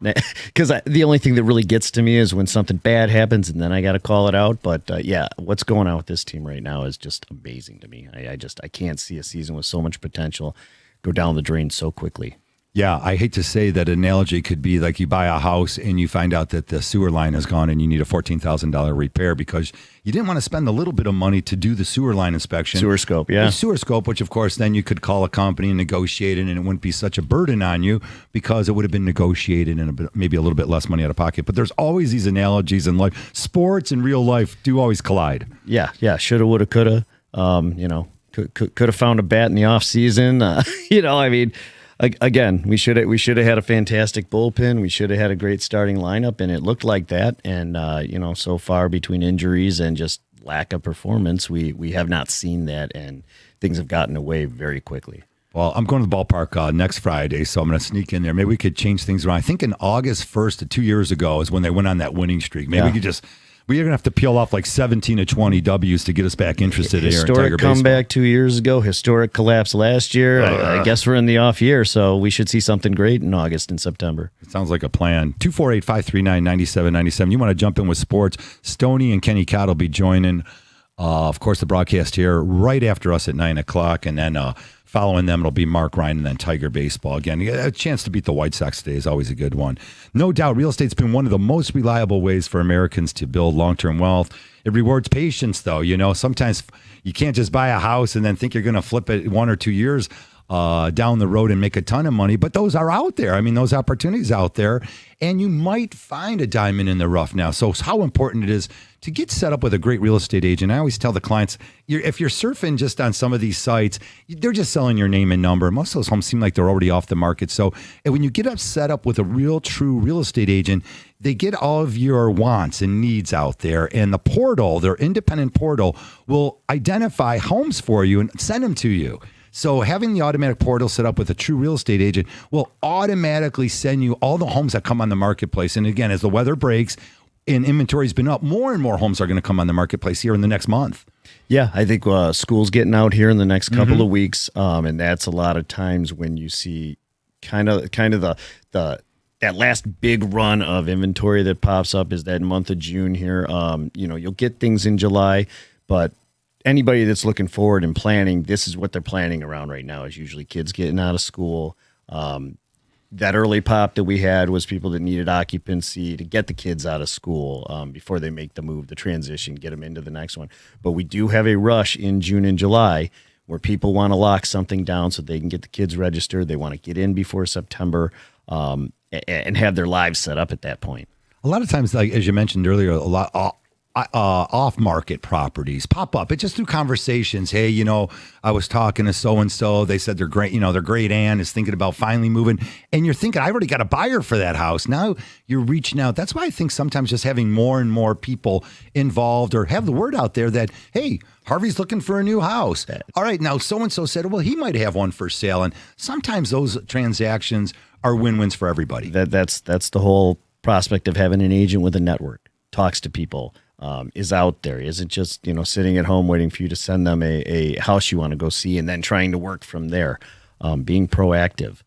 because the only thing that really gets to me is when something bad happens and then I got to call it out. But what's going on with this team right now is just amazing to me. I can't see a season with so much potential go down the drain so quickly. Yeah, I hate to say that analogy could be like you buy a house and you find out that the sewer line is gone and you need a $14,000 repair because you didn't want to spend a little bit of money to do the sewer line inspection. Sewer scope, yeah. The sewer scope, which of course then you could call a company and negotiate it, and it wouldn't be such a burden on you because it would have been negotiated and maybe a little bit less money out of pocket. But there's always these analogies in life. Sports and real life do always collide. Yeah. Shoulda, woulda, coulda. Could have found a bat in the off season. Again, we should have had a fantastic bullpen. We should have had a great starting lineup, and it looked like that. And so far between injuries and just lack of performance, we have not seen that, and things have gotten away very quickly. Well, I'm going to the ballpark next Friday, so I'm going to sneak in there. Maybe we could change things around. I think in August 1st of 2 years ago is when they went on that winning streak. Maybe we could just. We're going to have to peel off like 17 to 20 Ws to get us back interested in Tiger baseball. Historic comeback 2 years ago. Historic collapse last year. I guess we're in the off year, so we should see something great in August and September. It sounds like a plan. 248-539-9797. You want to jump in with sports. Stoney and Kenny Cott will be joining, of course, the broadcast here right after us at 9 o'clock, and then following them, it'll be Mark Ryan and then Tiger baseball. Again, a chance to beat the White Sox today is always a good one. No doubt, real estate's been one of the most reliable ways for Americans to build long-term wealth. It rewards patience, though. Sometimes you can't just buy a house and then think you're going to flip it 1 or 2 years down the road and make a ton of money. But those are out there. I mean, those opportunities out there. And you might find a diamond in the rough now. So how important it is to get set up with a great real estate agent. I always tell the clients, if you're surfing just on some of these sites, they're just selling your name and number. Most of those homes seem like they're already off the market. So when you get set up with a real, true real estate agent, they get all of your wants and needs out there. And the portal, their independent portal, will identify homes for you and send them to you. So having the automatic portal set up with a true real estate agent will automatically send you all the homes that come on the marketplace. And again, as the weather breaks and inventory's been up, more and more homes are going to come on the marketplace here in the next month. Yeah, I think school's getting out here in the next couple of weeks, and that's a lot of times when you see kind of the that last big run of inventory that pops up is that month of June here. You'll get things in July, but anybody that's looking forward and planning, this is what they're planning around right now, is usually kids getting out of school. That early pop that we had was people that needed occupancy to get the kids out of school before they make the move, the transition, get them into the next one. But we do have a rush in June and July where people want to lock something down so they can get the kids registered. They want to get in before September and have their lives set up at that point. A lot of times, like as you mentioned earlier, a lot off-market properties pop up. It's just through conversations. Hey, I was talking to so-and-so. They said their great aunt is thinking about finally moving. And you're thinking, I've already got a buyer for that house. Now you're reaching out. That's why I think sometimes just having more and more people involved or have the word out there that, hey, Harvey's looking for a new house. All right, now so-and-so said, well, he might have one for sale. And sometimes those transactions are win-wins for everybody. That's the whole prospect of having an agent with a network, talks to people, is out there, isn't just sitting at home waiting for you to send them a house you want to go see and then trying to work from there. Being proactive.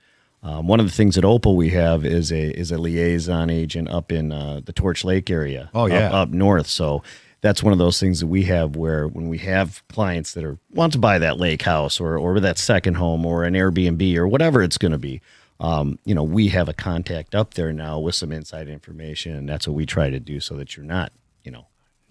One of the things at Opal we have is a liaison agent up in the Torch Lake area. Oh yeah, up north. So that's one of those things that we have where when we have clients that want to buy that lake house or that second home or an Airbnb or whatever it's going to be. We have a contact up there now with some inside information, and that's what we try to do so that you're not.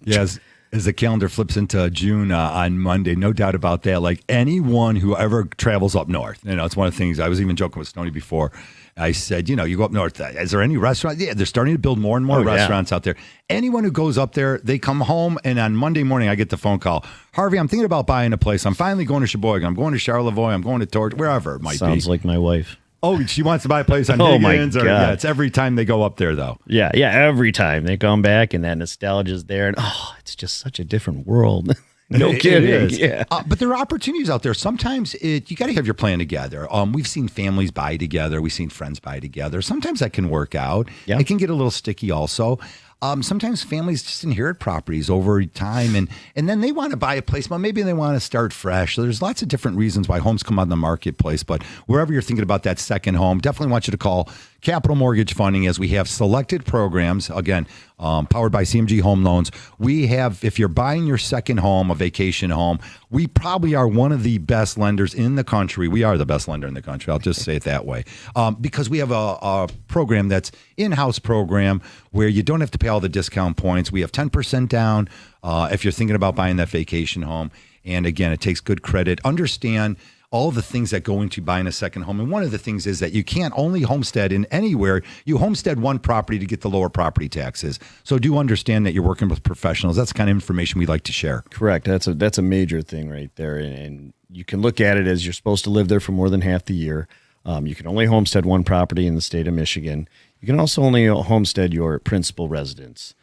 Yes, as the calendar flips into June on Monday, no doubt about that. Like anyone who ever travels up north, it's one of the things I was even joking with Stoney before. I said, you go up north. Is there any restaurant? Yeah, they're starting to build more and more restaurants out there. Anyone who goes up there, they come home, and on Monday morning, I get the phone call. Harvey, I'm thinking about buying a place. I'm finally going to Sheboygan. I'm going to Charlevoix. I'm going to Torch, wherever it might be. Sounds like my wife. Oh, she wants to buy a place on Higgins. Yeah, it's every time they go up there, though. Yeah, every time they come back, and that nostalgia's there, and it's just such a different world. No It kidding. is. Yeah. But there are opportunities out there. Sometimes you got to have your plan together. We've seen families buy together. We've seen friends buy together. Sometimes that can work out. Yeah. It can get a little sticky also. Sometimes families just inherit properties over time and then they want to buy a place, but maybe they want to start fresh. So there's lots of different reasons why homes come on the marketplace. But wherever you're thinking about that second home, definitely want you to call Capital Mortgage Funding as we have selected programs, again, powered by CMG Home Loans. We have, if you're buying your second home, a vacation home, we probably are one of the best lenders in the country. We are the best lender in the country. I'll just say it that way. Because we have a program that's in-house program where you don't have to pay all the discount points. We have 10% down if you're thinking about buying that vacation home. And again, it takes good credit. Understand all the things that go into buying a second home. And one of the things is that you can't only homestead in anywhere. You homestead one property to get the lower property taxes. So do understand that you're working with professionals. That's the kind of information we like to share. Correct. That's a major thing right there. And you can look at it as you're supposed to live there for more than half the year. You can only homestead one property in the state of Michigan. You can also only homestead your principal residence.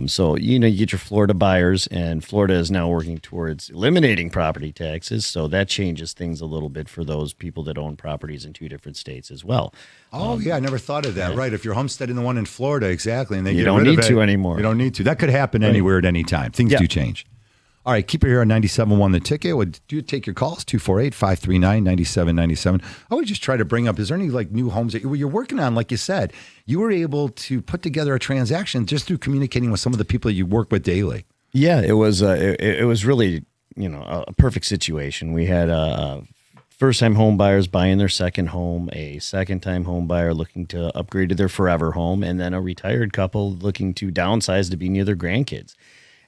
So, you get your Florida buyers, and Florida is now working towards eliminating property taxes. So that changes things a little bit for those people that own properties in two different states as well. Oh, yeah. I never thought of that. Yeah. Right. If you're homesteading the one in Florida, exactly. And they you get don't rid need of it, to anymore. You don't need to. That could happen anywhere at any time. Things do change. All right, keep it here on 97.1 The Ticket. Would you take your calls, 248-539-9797. I would just try to bring up, is there any new homes that you're working on? Like you said, you were able to put together a transaction just through communicating with some of the people you work with daily. Yeah, it was really, a perfect situation. We had first-time home buyers buying their second home, a second-time home buyer looking to upgrade to their forever home, and then a retired couple looking to downsize to be near their grandkids.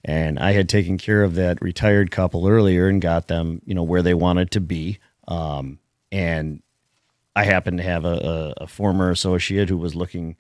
And I had taken care of that retired couple earlier and got them, where they wanted to be. And I happened to have a former associate who was looking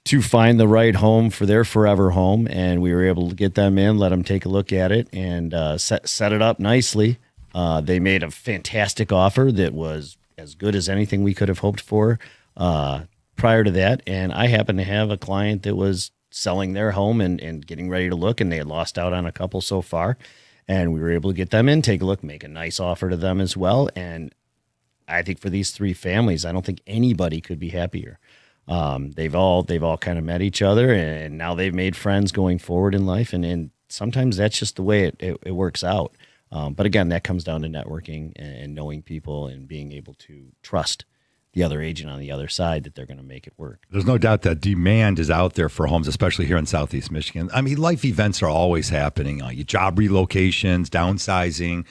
to find the right home for their forever home. And we were able to get them in, let them take a look at it, and set it up nicely. They made a fantastic offer that was as good as anything we could have hoped for prior to that. And I happened to have a client that was selling their home and getting ready to look, and they had lost out on a couple so far, and we were able to get them in, take a look, make a nice offer to them as well. And I think for these three families, I don't think anybody could be happier. They've all kind of met each other, and now they've made friends going forward in life, and sometimes that's just the way it works out. But again, that comes down to networking and knowing people and being able to trust the other agent on the other side that they're going to make it work. There's no doubt that demand is out there for homes, especially here in Southeast Michigan. I mean, life events are always happening. Your job relocations, downsizing,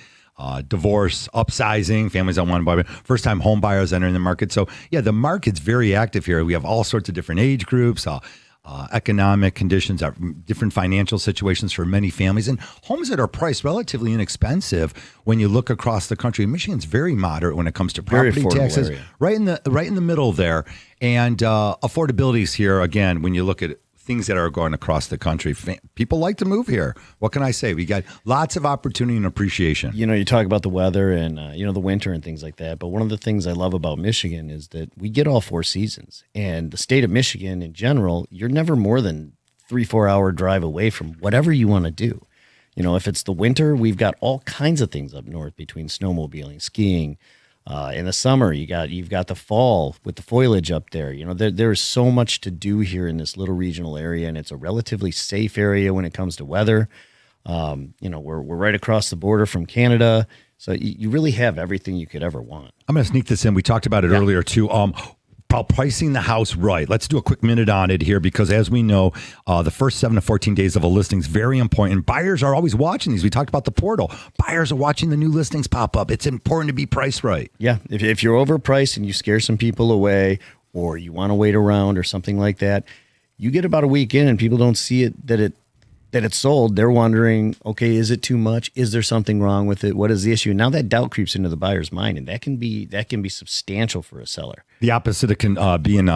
divorce, upsizing, families that want to buy, first-time home buyers entering the market. So, yeah, the market's very active here. We have all sorts of different age groups, economic conditions, different financial situations for many families, and homes that are priced relatively inexpensive when you look across the country. Michigan's very moderate when it comes to property taxes, area. right in the middle there, and affordability is here again. When you look at things that are going across the country, people like to move here. What can I say? We got lots of opportunity and appreciation. You talk about the weather and the winter and things like that, but one of the things I love about Michigan is that we get all four seasons, and the state of Michigan in general, you're never more than 3-4 hour drive away from whatever you want to do. If it's the winter, we've got all kinds of things up north between snowmobiling, skiing. In the summer, you've got the fall with the foliage up there. There's so much to do here in this little regional area, and it's a relatively safe area when it comes to weather. We're right across the border from Canada, so you really have everything you could ever want. I'm going to sneak this in. We talked about it earlier too. About pricing the house right. Let's do a quick minute on it here, because as we know, the first 7 to 14 days of a listing is very important. Buyers are always watching these. We talked about the portal. Buyers are watching the new listings pop up. It's important to be priced right. Yeah. If you're overpriced and you scare some people away, or you want to wait around or something like that, you get about a week in and people don't see it that it's sold. They're wondering, okay, is it too much? Is there something wrong with it? What is the issue? Now that doubt creeps into the buyer's mind, and that can be substantial for a seller. The opposite of being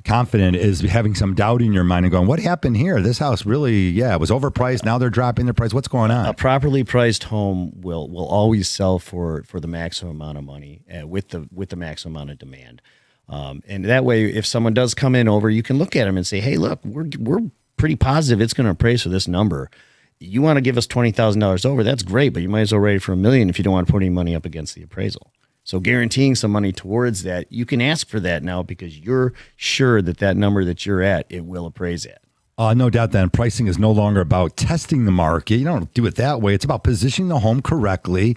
confident is having some doubt in your mind and going, what happened here? This house really, it was overpriced. Now they're dropping their price. What's going on? A properly priced home will always sell for the maximum amount of money with the maximum amount of demand. And that way, if someone does come in over, you can look at them and say, hey, look, we're pretty positive it's going to appraise for this number. you want to give us $20,000 over, that's great, but you might as well rate it for $1 million if you don't want to put any money up against the appraisal. So guaranteeing some money towards that, you can ask for that now because you're sure that that number that you're at, it will appraise at. No doubt then pricing is no longer about testing the market. You don't do it that way. It's about positioning the home correctly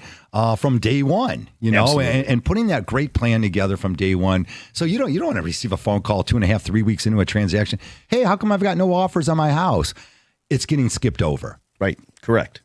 from day one, and putting that great plan together from day one. So you don't want to receive a phone call 2.5, 3 weeks into a transaction. Hey, how come I've got no offers on my house? It's getting skipped over. Right. Correct.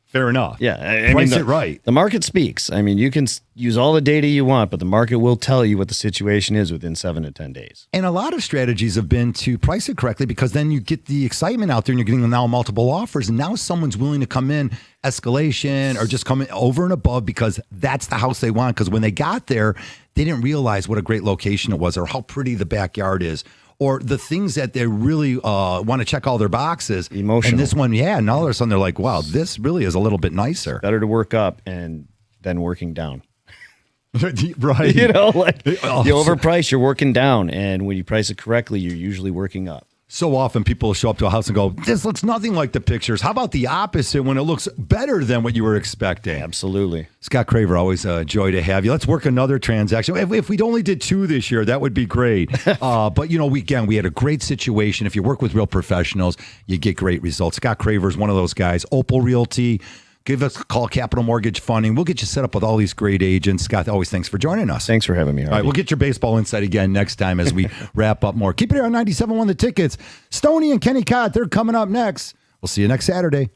Fair enough. Yeah. Price it right. The market speaks. I mean, you can use all the data you want, but the market will tell you what the situation is within 7 to 10 days. And a lot of strategies have been to price it correctly because then you get the excitement out there and you're getting now multiple offers. And now someone's willing to come in escalation or just come in over and above because that's the house they want. Because when they got there, they didn't realize what a great location it was or how pretty the backyard is. Or the things that they really want to check all their boxes. Emotional. And this one, and all of a sudden they're like, wow, this really is a little bit nicer. Better to work up and then working down. Right. You overprice, you're working down. And when you price it correctly, you're usually working up. So often people show up to a house and go, this looks nothing like the pictures. How about the opposite when it looks better than what you were expecting? Absolutely. Scott Craver, always a joy to have you. Let's work another transaction. If we only did 2 this year, that would be great. But, we had a great situation. If you work with real professionals, you get great results. Scott Craver is one of those guys. Opul Realty. Give us a call, Capital Mortgage Funding. We'll get you set up with all these great agents. Scott, always thanks for joining us. Thanks for having me, Harvey. All right, we'll get your baseball insight again next time as we wrap up more. Keep it here on 97.1 The Tickets. Stoney and Kenny Cott, they're coming up next. We'll see you next Saturday.